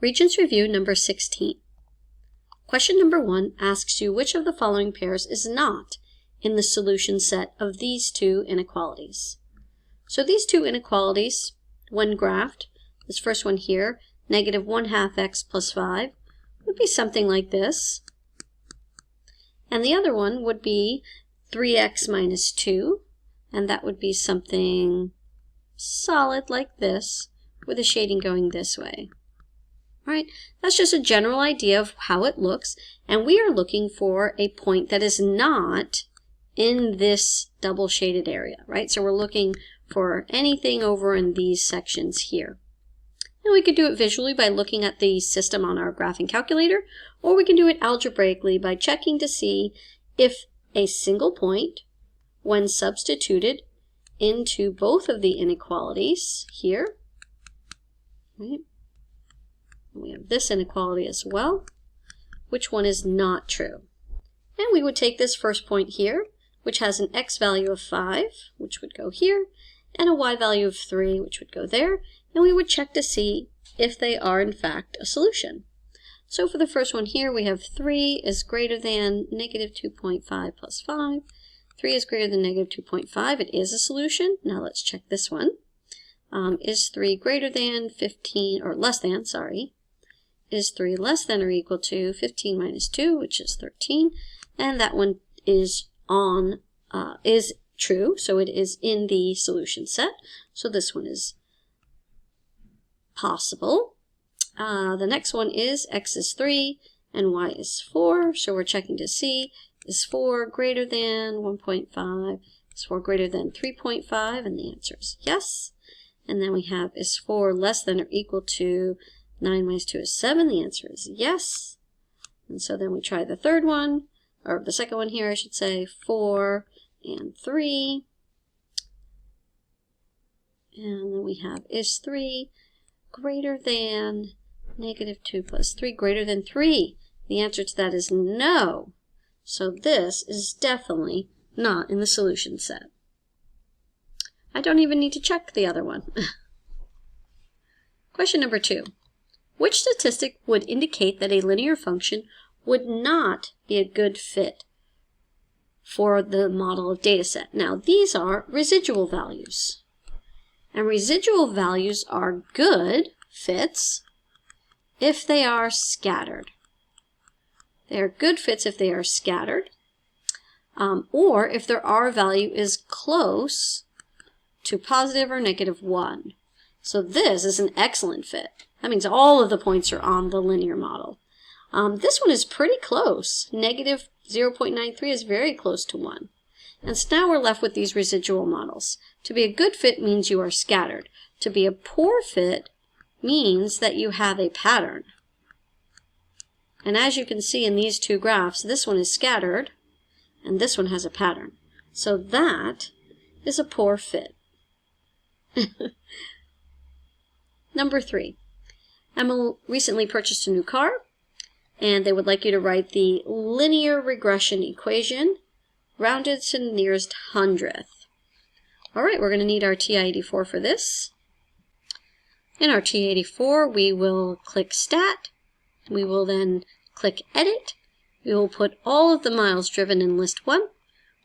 Regents Review number 16. Question number 1 asks you which of the following pairs is not in the solution set of these two inequalities. So these two inequalities, when graphed, this first one here, negative 1/2 x plus 5, would be something like this. And the other one would be 3x minus 2, and that would be something solid like this, with the shading going this way. All right, that's just a general idea of how it looks, and we are looking for a point that is not in this double shaded area, right? So we're looking for anything over in these sections here. And we could do it visually by looking at the system on our graphing calculator, or we can do it algebraically by checking to see if a single point, when substituted into both of the inequalities here, right? We have this inequality as well. Which one is not true? And we would take this first point here, which has an x value of 5, which would go here, and a y value of 3, which would go there, and we would check to see if they are in fact a solution. So for the first one here, we have 3 is greater than negative 2.5 plus 5. 3 is greater than negative 2.5. It is a solution. Now let's check this one. Is 3 greater than 15, or less than, sorry. Is 3 less than or equal to 15 minus 2, which is 13, and that one is true, so it is in the solution set. So this one is possible. The next one is x is 3 and y is 4, so we're checking to see is 4 greater than 1.5, is 4 greater than 3.5, and the answer is yes. And then we have is 4 less than or equal to 9 minus 2 is 7. The answer is yes. And so then we try the third one, or the second one here, I should say, 4 and 3. And then we have is 3 greater than negative 2 plus 3 greater than 3. The answer to that is no. So this is definitely not in the solution set. I don't even need to check the other one. Question number 2. Which statistic would indicate that a linear function would not be a good fit for the model of data set? Now, these are residual values. And residual values are good fits if they are scattered. They are good fits if they are scattered, or if their R value is close to positive or negative 1. So this is an excellent fit. That means all of the points are on the linear model. This one is pretty close. Negative 0.93 is very close to 1. And so now we're left with these residual models. To be a good fit means you are scattered. To be a poor fit means that you have a pattern. And as you can see in these two graphs, this one is scattered, and this one has a pattern. So that is a poor fit. Number 3. Emma recently purchased a new car, and they would like you to write the linear regression equation rounded to the nearest hundredth. All right, we're going to need our TI-84 for this. In our TI-84, we will click Stat. We will then click Edit. We will put all of the miles driven in List 1.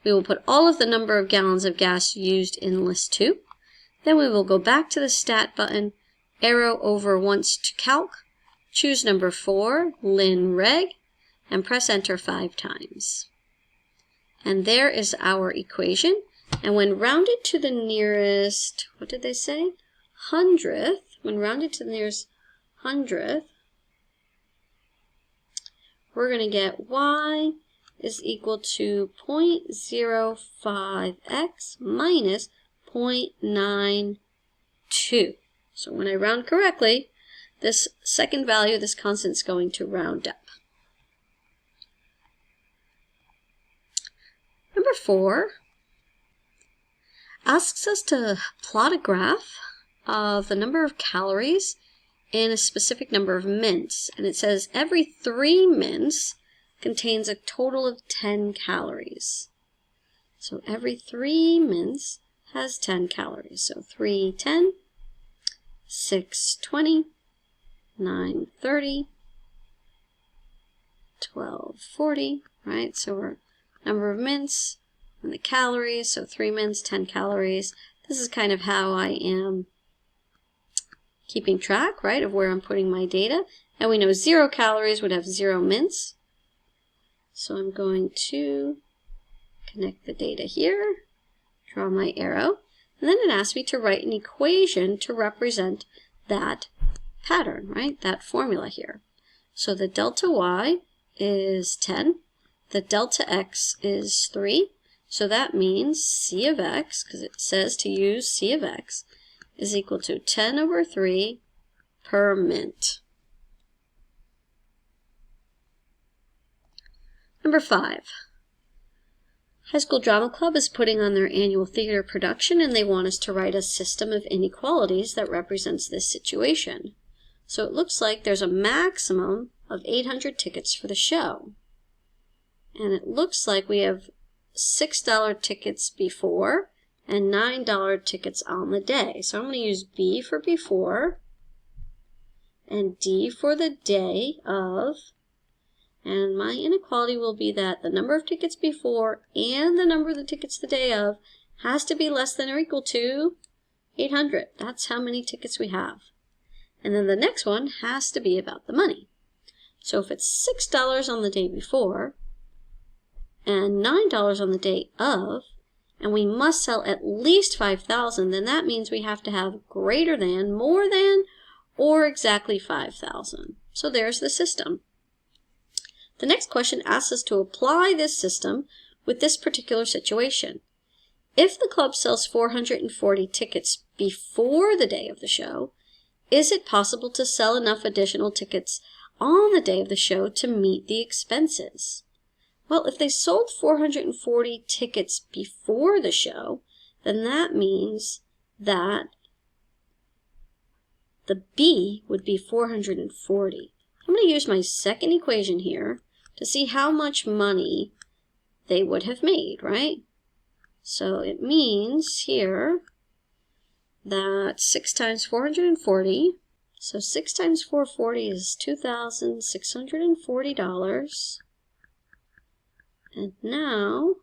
We will put all of the number of gallons of gas used in List 2. Then we will go back to the Stat button, arrow over once to Calc, choose number 4, Lin Reg, and press Enter 5 times. And there is our equation. And when rounded to the nearest, what did they say? Hundredth, when rounded to the nearest hundredth, we're going to get y is equal to 0.05x minus 0.92. So when I round correctly, this second value, this constant, is going to round up. Number 4 asks us to plot a graph of the number of calories in a specific number of mints. And it says every 3 mints contains a total of 10 calories. So every 3 mints has 10 calories. So 3, 10, 6, 20, 9:30, 12:40, right? So we're number of mints and the calories, so 3 mints, 10 calories. This is kind of how I am keeping track, right, of where I'm putting my data. And we know 0 calories would have 0 mints. So I'm going to connect the data here, draw my arrow, and then it asks me to write an equation to represent that pattern, right, that formula here. So the delta y is 10, the delta x is 3, so that means c of x, because it says to use c of x, is equal to 10 over 3 per mint. Number 5. High School Drama Club is putting on their annual theater production, and they want us to write a system of inequalities that represents this situation. So it looks like there's a maximum of 800 tickets for the show. And it looks like we have $6 tickets before and $9 tickets on the day. So I'm going to use B for before and D for the day of. And my inequality will be that the number of tickets before and the number of the tickets the day of has to be less than or equal to 800. That's how many tickets we have. And then the next one has to be about the money. So if it's $6 on the day before and $9 on the day of, and we must sell at least 5,000, then that means we have to have greater than, more than, or exactly 5,000. So there's the system. The next question asks us to apply this system with this particular situation. If the club sells 440 tickets before the day of the show, is it possible to sell enough additional tickets on the day of the show to meet the expenses? Well, if they sold 440 tickets before the show, then that means that the B would be 440. I'm going to use my second equation here to see how much money they would have made, right? So it means here that 6 times 440, so 6 times 440 is $2,640. And now,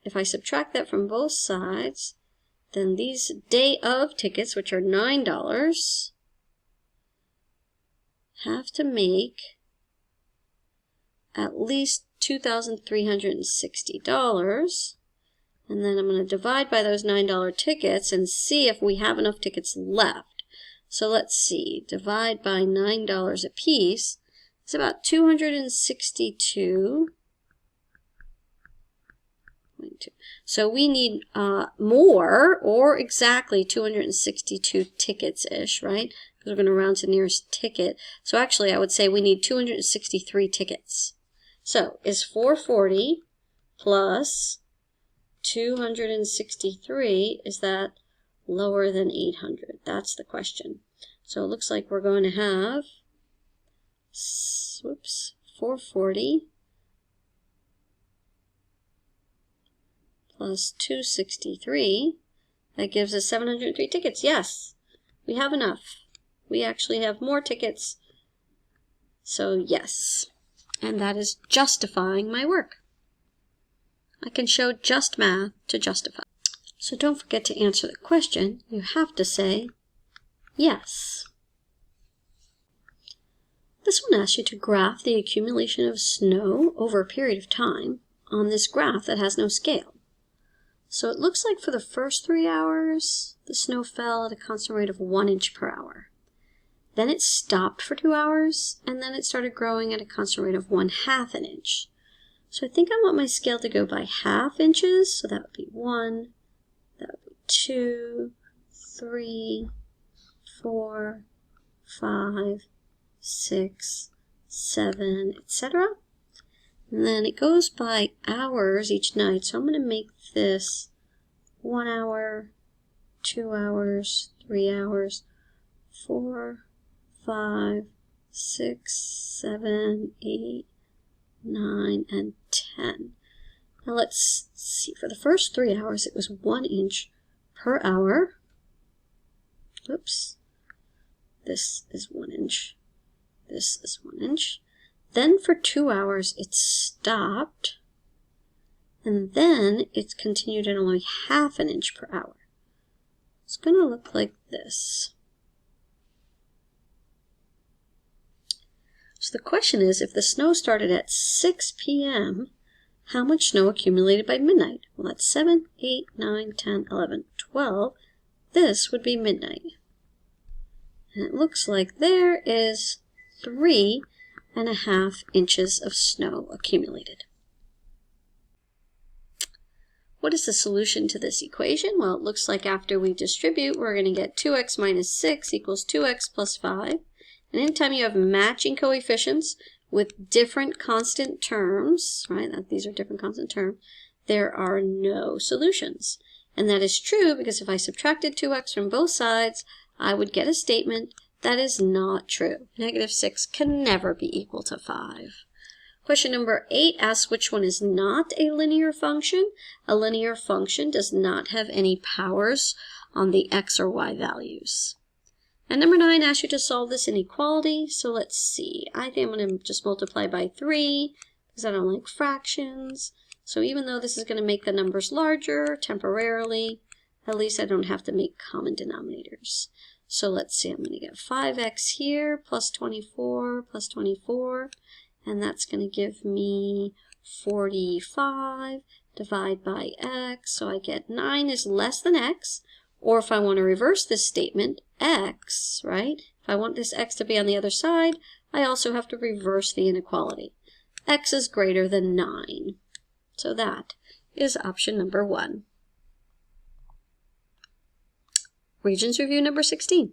if I subtract that from both sides, then these day of tickets, which are $9, have to make at least $2,360. And then I'm going to divide by those $9 tickets and see if we have enough tickets left. So let's see, divide by $9 a piece. It's about 262. So we need more, or exactly 262 tickets-ish, right? Because we're going to round to nearest ticket. So actually, I would say we need 263 tickets. So is 440 plus 263, is that lower than 800? That's the question. So it looks like we're going to have, 440 plus 263, that gives us 703 tickets. Yes, we have enough. We actually have more tickets. So yes, and that is justifying my work. I can show just math to justify. So don't forget to answer the question. You have to say yes. This one asks you to graph the accumulation of snow over a period of time on this graph that has no scale. So it looks like for the first 3 hours, the snow fell at a constant rate of 1 inch per hour. Then it stopped for 2 hours, and then it started growing at a constant rate of 1/2 an inch. So I think I want my scale to go by 1/2 inches, so that would be 1, that would be 2, 3, 4, 5, 6, 7, etc. And then it goes by hours each night, so I'm going to make this 1 hour, 2 hours, 3 hours, 4, 5, 6, 7, 8, 9, and 10. Now let's see, for the first 3 hours it was 1 inch per hour. Oops, this is 1 inch This is 1 inch. Then for 2 hours it stopped, and then it's continued at only ½ an inch per hour. It's going to look like this. So the question is, if the snow started at 6 p.m., how much snow accumulated by midnight? Well, that's 7, 8, 9, 10, 11, 12. This would be midnight. And it looks like there is 3½ inches of snow accumulated. What is the solution to this equation? Well, it looks like after we distribute, we're going to get 2x minus 6 equals 2x plus 5. And anytime you have matching coefficients with different constant terms, right, these are different constant terms, there are no solutions. And that is true because if I subtracted 2x from both sides, I would get a statement that is not true. -6 can never be equal to 5. Question number 8 asks which one is not a linear function. A linear function does not have any powers on the x or y values. And number 9 asks you to solve this inequality. So let's see. I think I'm going to just multiply by 3 because I don't like fractions. So even though this is going to make the numbers larger temporarily, at least I don't have to make common denominators. So let's see. I'm going to get 5x here plus 24 plus 24. And that's going to give me 45 divided by x. So I get 9 is less than x. Or if I want to reverse this statement, x, right? If I want this x to be on the other side, I also have to reverse the inequality. X is greater than 9. So that is option number 1. Regents review number 16.